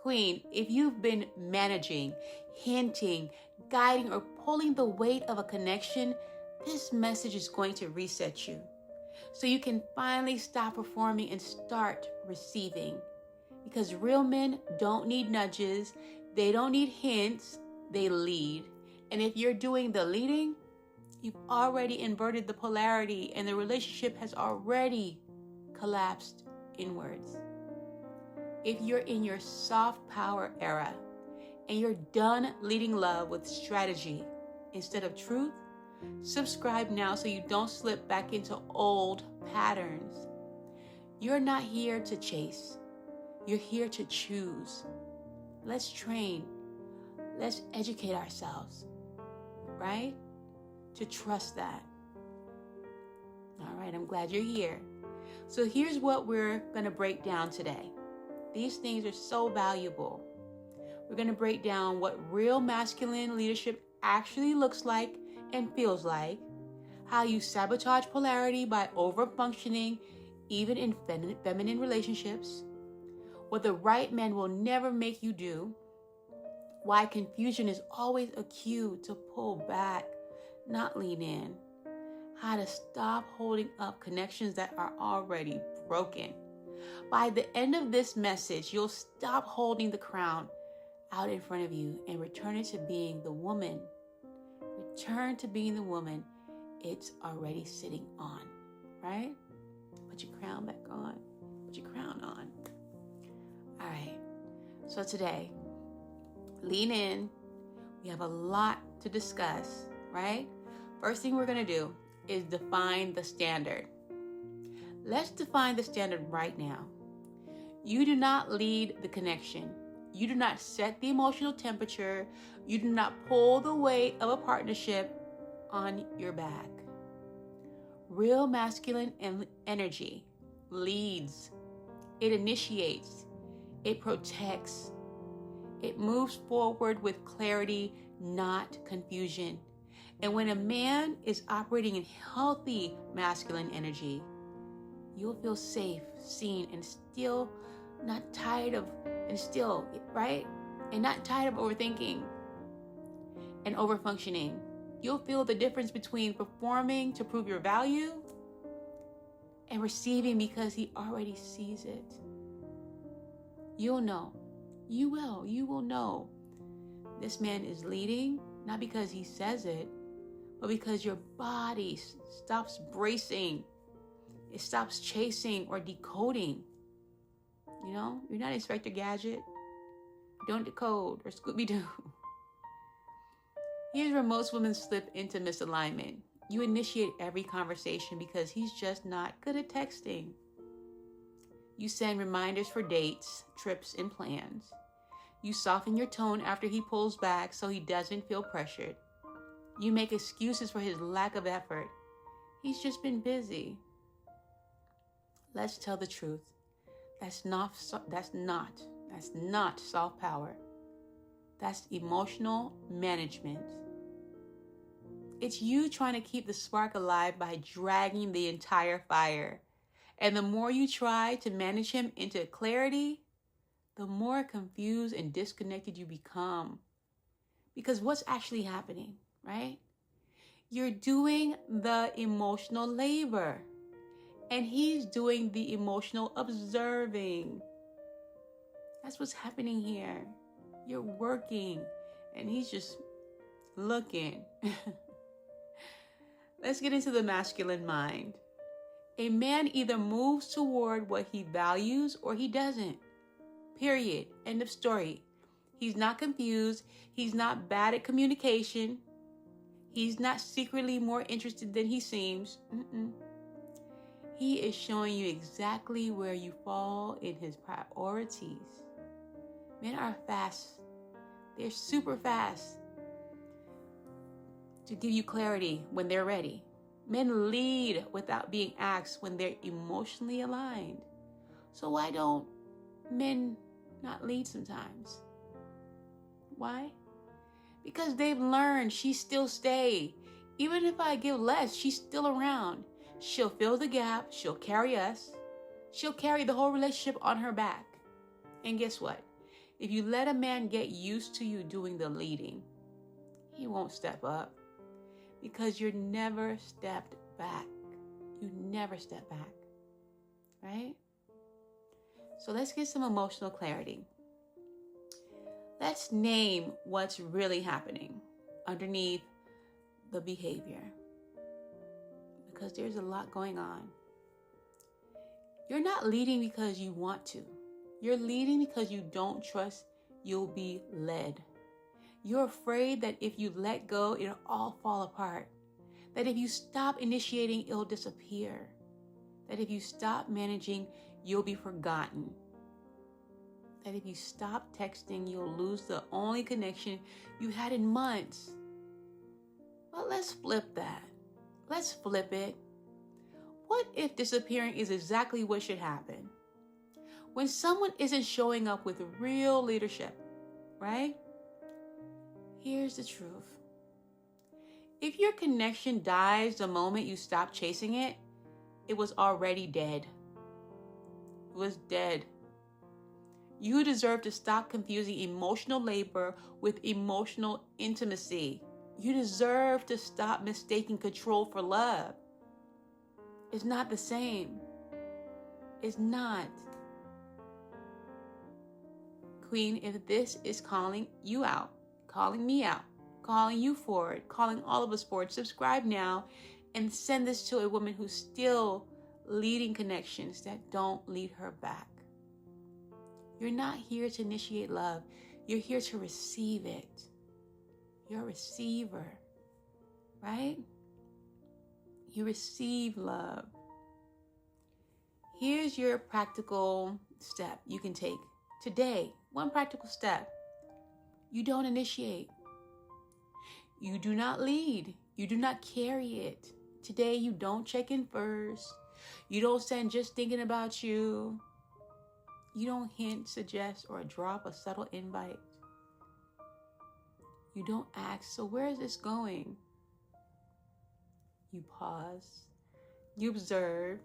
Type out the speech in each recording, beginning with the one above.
Queen, if you've been managing, hinting, guiding, or pulling the weight of a connection, this message is going to reset you. So you can finally stop performing and start receiving. Because real men don't need nudges, they don't need hints, they lead. And if you're doing the leading, you've already inverted the polarity and the relationship has already collapsed inwards. If you're in your soft power era and you're done leading love with strategy instead of truth, subscribe now so you don't slip back into old patterns. You're not here to chase. You're here to choose. Let's train. Let's educate ourselves, right? To trust that. All right, I'm glad you're here. So here's what we're going to break down today. These things are so valuable. We're going to break down what real masculine leadership actually looks like and feels like, how you sabotage polarity by over-functioning even in feminine relationships, what the right man will never make you do, why confusion is always a cue to pull back, not lean in, how to stop holding up connections that are already broken. By the end of this message, you'll stop holding the crown out in front of you and return it to being the woman. Return to being the woman it's already sitting on, right? Put your crown back on. Put your crown on. All right. So today, lean in. We have a lot to discuss, right? First thing we're going to do is define the standard. Let's define the standard right now. You do not lead the connection. You do not set the emotional temperature. You do not pull the weight of a partnership on your back. Real masculine energy leads. It initiates. It protects. It moves forward with clarity, not confusion. And when a man is operating in healthy masculine energy, you'll feel safe, seen, and still not tired of, right? And not tired of overthinking and overfunctioning. You'll feel the difference between performing to prove your value and receiving because he already sees it. You'll know. You will know. This man is leading, not because he says it, but because your body stops bracing. It stops chasing or decoding. You know, you're not Inspector Gadget. Don't decode or Scooby-Doo. Here's where most women slip into misalignment. You initiate every conversation because he's just not good at texting. You send reminders for dates, trips, and plans. You soften your tone after he pulls back so he doesn't feel pressured. You make excuses for his lack of effort. He's just been busy. Let's tell the truth. That's not soft power. That's emotional management. It's you trying to keep the spark alive by dragging the entire fire. And the more you try to manage him into clarity, the more confused and disconnected you become. Because what's actually happening, right? You're doing the emotional labor. And he's doing the emotional observing. That's what's happening here. You're working and he's just looking. Let's get into the masculine mind. A man either moves toward what he values or he doesn't. Period. End of story. He's not confused. He's not bad at communication. He's not secretly more interested than he seems. He is showing you exactly where you fall in his priorities. Men are fast. They're super fast to give you clarity when they're ready. Men lead without being asked when they're emotionally aligned. So why don't men not lead sometimes? Why? Because they've learned she still stay. Even if I give less, she's still around. She'll fill the gap. She'll carry us. She'll carry the whole relationship on her back. And guess what? If you let a man get used to you doing the leading, he won't step up because you're never stepped back. You never step back, right? So let's get some emotional clarity. Let's name what's really happening underneath the behavior, because there's a lot going on. You're not leading because you want to. You're leading because you don't trust you'll be led. You're afraid that if you let go, it'll all fall apart. That if you stop initiating, it'll disappear. That if you stop managing, you'll be forgotten. That if you stop texting, you'll lose the only connection you had in months. But let's flip that. Let's flip it. What if disappearing is exactly what should happen? When someone isn't showing up with real leadership, right? Here's the truth. If your connection dies the moment you stop chasing it, it was already dead. It was dead. You deserve to stop confusing emotional labor with emotional intimacy. You deserve to stop mistaking control for love. It's not the same. It's not. Queen, if this is calling you out, calling me out, calling you forward, calling all of us forward, subscribe now and send this to a woman who's still leading connections that don't lead her back. You're not here to initiate love. You're here to receive it. You're a receiver, right? You receive love. Here's your practical step you can take today. One practical step. You don't initiate. You do not lead. You do not carry it. Today, you don't check in first. You don't send just thinking about you. You don't hint, suggest, or drop a subtle invite. You don't ask, so where is this going? You pause. You observe.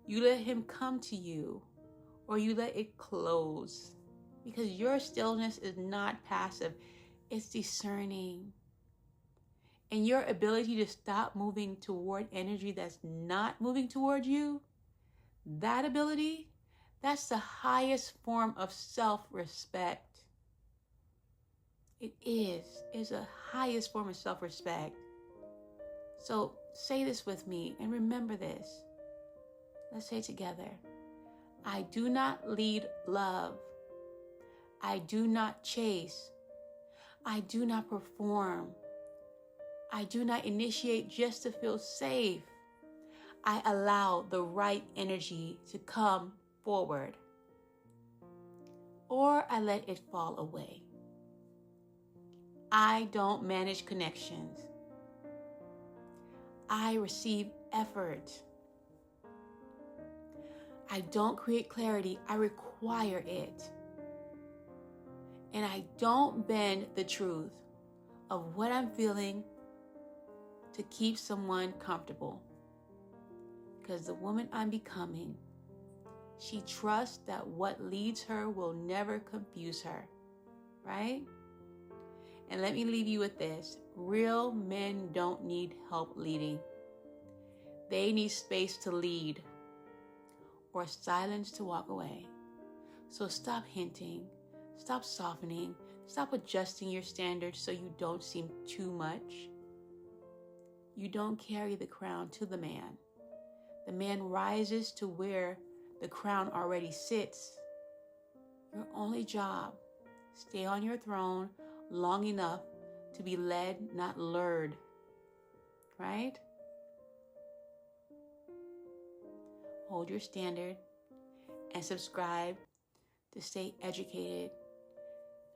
You let him come to you, or you let it close. Because your stillness is not passive. It's discerning. And your ability to stop moving toward energy that's not moving toward you, that ability, that's the highest form of self-respect. It is. It's the highest form of self-respect. So say this with me and remember this. Let's say it together. I do not lead love. I do not chase. I do not perform. I do not initiate just to feel safe. I allow the right energy to come forward, or I let it fall away. I don't manage connections. I receive effort. I don't create clarity. I require it. And I don't bend the truth of what I'm feeling to keep someone comfortable. Because the woman I'm becoming, she trusts that what leads her will never confuse her, right? And let me leave you with this. Real men don't need help leading. They need space to lead or silence to walk away. So stop hinting, stop softening, stop adjusting your standards so you don't seem too much. You don't carry the crown to the man. The man rises to where the crown already sits. Your only job, stay on your throne long enough to be led, not lured, right? Hold your standard and subscribe to stay educated,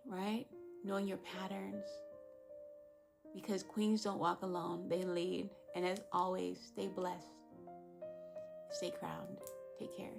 right? Knowing your patterns. Because queens don't walk alone, they lead. And as always, stay blessed, stay crowned. Take care.